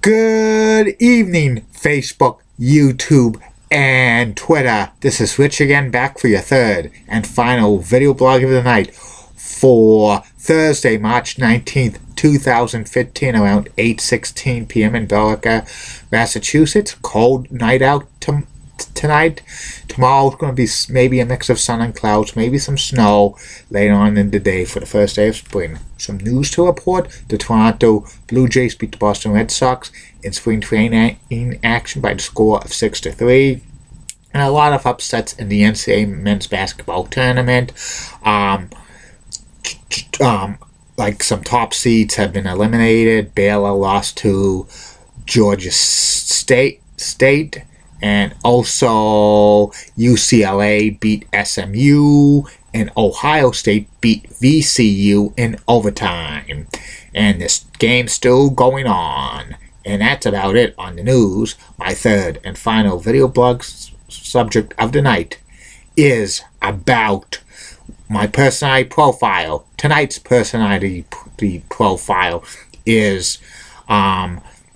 Good evening, Facebook, YouTube, and Twitter. This is Rich again, back for your third and final video blog of the night for Thursday, March 19th, 2015, around 8:16 p.m. in Billerica, Massachusetts. Cold night out tonight. Tomorrow's going to be maybe a mix of sun and clouds, maybe some snow later on in the day for the first day of spring. Some news to report. The Toronto Blue Jays beat the Boston Red Sox in spring training action by the score of 6-3. And a lot of upsets in the NCAA men's basketball tournament. Like some top seeds have been eliminated. Baylor lost to Georgia State. And also UCLA beat SMU, and Ohio State beat VCU in overtime. And this game's still going on. And that's about it on the news. My third and final video blog subject of the night is about my personality profile. Tonight's personality profile is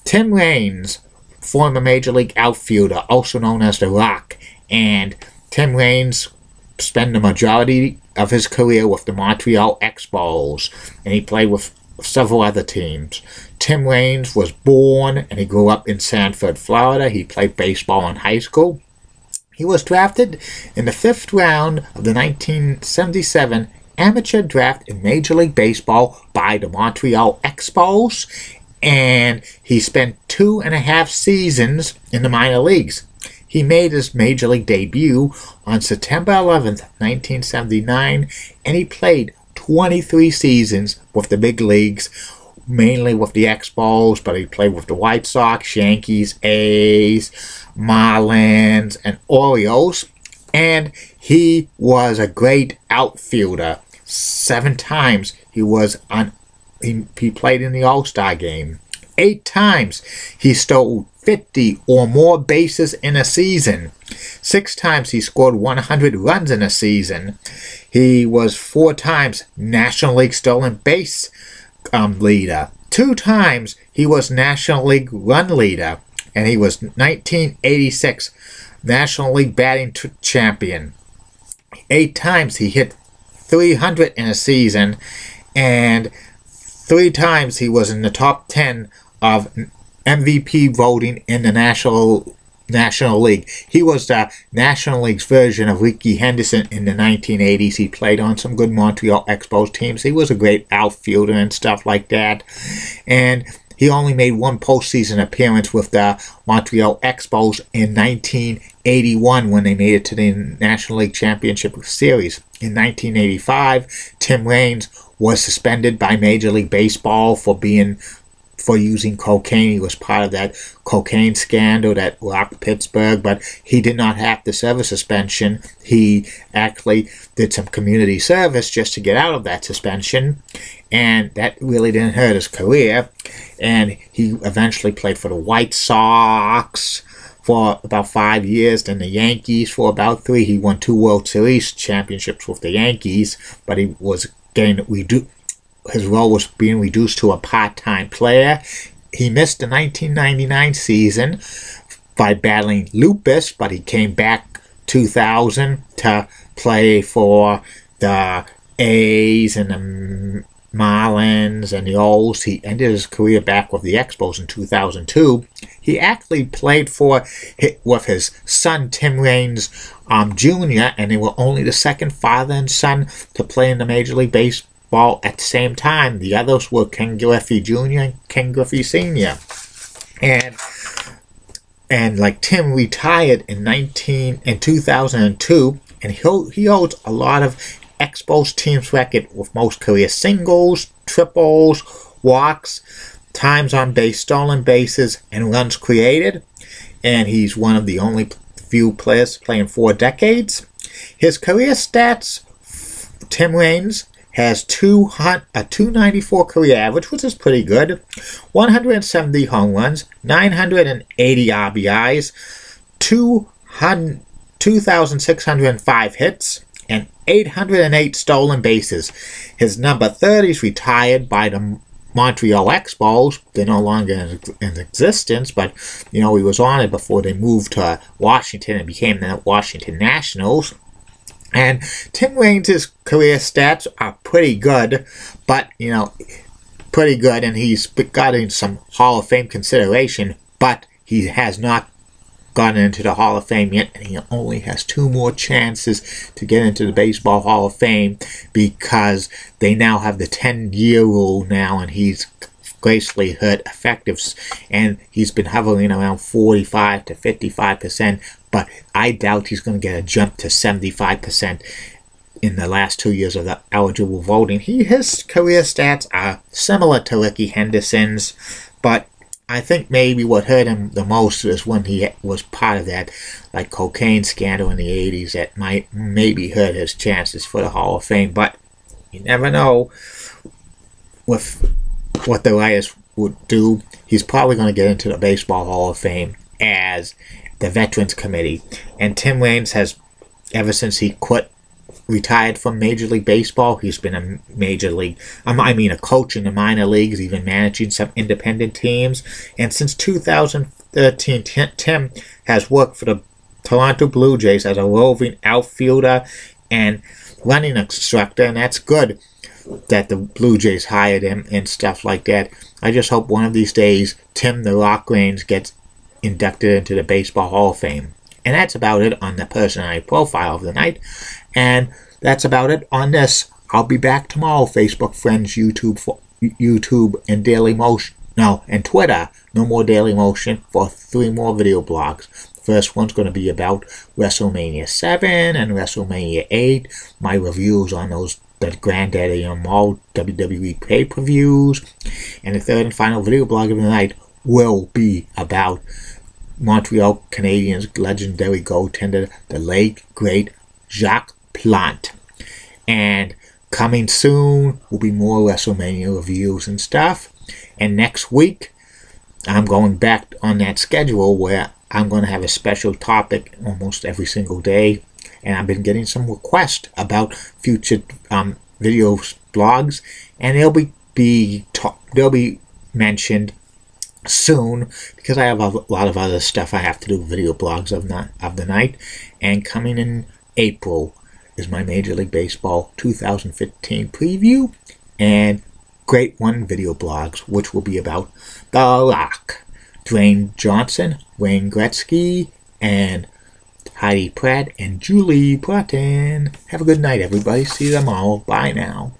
Tim Raines, former Major League outfielder, also known as The Rock. And Tim Raines spent the majority of his career with the Montreal Expos, and he played with several other teams. Tim Raines was born and he grew up in Sanford, Florida. He played baseball in high school. He was drafted in the 5th round of the 1977 amateur draft in Major League Baseball by the Montreal Expos, and he spent 2.5 seasons in the minor leagues. He made his Major League debut on September 11th, 1979, and he played 23 seasons with the big leagues, mainly with the Expos, but he played with the White Sox, Yankees, A's, Marlins, and Orioles. And he was a great outfielder. 7 times he played in the All-Star game. 8 times he stole 50 or more bases in a season. 6 times he scored 100 runs in a season. He was 4 times National League stolen base leader. 2 times he was National League run leader. And he was 1986 National League batting champion. 8 times he hit 300 in a season. And 3 times he was in the top 10 of MVP voting in the National League. He was the National League's version of Rickey Henderson in the 1980s. He played on some good Montreal Expos teams. He was a great outfielder and stuff like that. And he only made 1 postseason appearance with the Montreal Expos in 1981 when they made it to the National League Championship Series. In 1985, Tim Raines was suspended by Major League Baseball for using cocaine. He was part of that cocaine scandal that rocked Pittsburgh, but he did not have to serve a suspension. He actually did some community service just to get out of that suspension, and that really didn't hurt his career. And he eventually played for the White Sox for about 5 years, then the Yankees for about 3. He won 2 World Series championships with the Yankees, but he was his role was being reduced to a part-time player. He missed the 1999 season by battling lupus, but he came back 2000 to play for the A's and the Marlins and the O's. He ended his career back with the Expos in 2002. He actually played with his son Tim Raines Jr., and they were only the second father and son to play in the Major League Baseball at the same time. The others were Ken Griffey Jr. and Ken Griffey Sr. And like Tim retired in 2002, and he holds a lot of Expos teams record with most career singles, triples, walks, times on base, stolen bases, and runs created. And he's one of the only few players to play in 4 decades. His career stats: Tim Raines has a 294 career average, which is pretty good, 170 home runs, 980 RBIs, 2,605 hits, and 808 stolen bases. His number 30 is retired by the Montreal Expos. They're no longer in existence, but he was on it before they moved to Washington and became the Washington Nationals. And Tim Raines' career stats are pretty good, but pretty good, and he's gotten some Hall of Fame consideration, but he has not gotten into the Hall of Fame yet, and he only has 2 more chances to get into the Baseball Hall of Fame, because they now have the 10-year rule now, and he's gracefully hit effectives, and he's been hovering around 45 to 55%, but I doubt he's going to get a jump to 75% in the last 2 years of the eligible voting. His career stats are similar to Rickey Henderson's, but I think maybe what hurt him the most is when he was part of that cocaine scandal in the 80s that might maybe hurt his chances for the Hall of Fame. But you never know with what the writers would do. He's probably going to get into the Baseball Hall of Fame as the Veterans Committee. And Tim Raines has, ever since he retired from Major League Baseball, he's been a coach in the minor leagues, even managing some independent teams. And since 2013, Tim has worked for the Toronto Blue Jays as a roving outfielder and running instructor, and that's good that the Blue Jays hired him and stuff like that. I just hope one of these days Tim the Rock Raines gets inducted into the Baseball Hall of Fame. And that's about it on the personality profile of the night. And that's about it on this. I'll be back tomorrow, Facebook friends, YouTube and Daily Motion. No, and Twitter. No more Daily Motion for 3 more video blogs. First one's going to be about WrestleMania 7 and WrestleMania 8. My reviews on the granddaddy and all WWE pay-per-views. And the third and final video blog of the night will be about Montreal Canadiens legendary goaltender, the late, great Jacques Plante. And coming soon will be more WrestleMania reviews and stuff. And next week, I'm going back on that schedule where I'm going to have a special topic almost every single day. And I've been getting some requests about future video blogs, and they'll be mentioned soon, because I have a lot of other stuff I have to do, video blogs of the night. And coming in April is my Major League Baseball 2015 preview and Great One video blogs, which will be about The Rock, Dwayne Johnson, Wayne Gretzky, and Heidi Pratt and Julie Broughton. Have a good night, everybody. See you tomorrow. Bye now.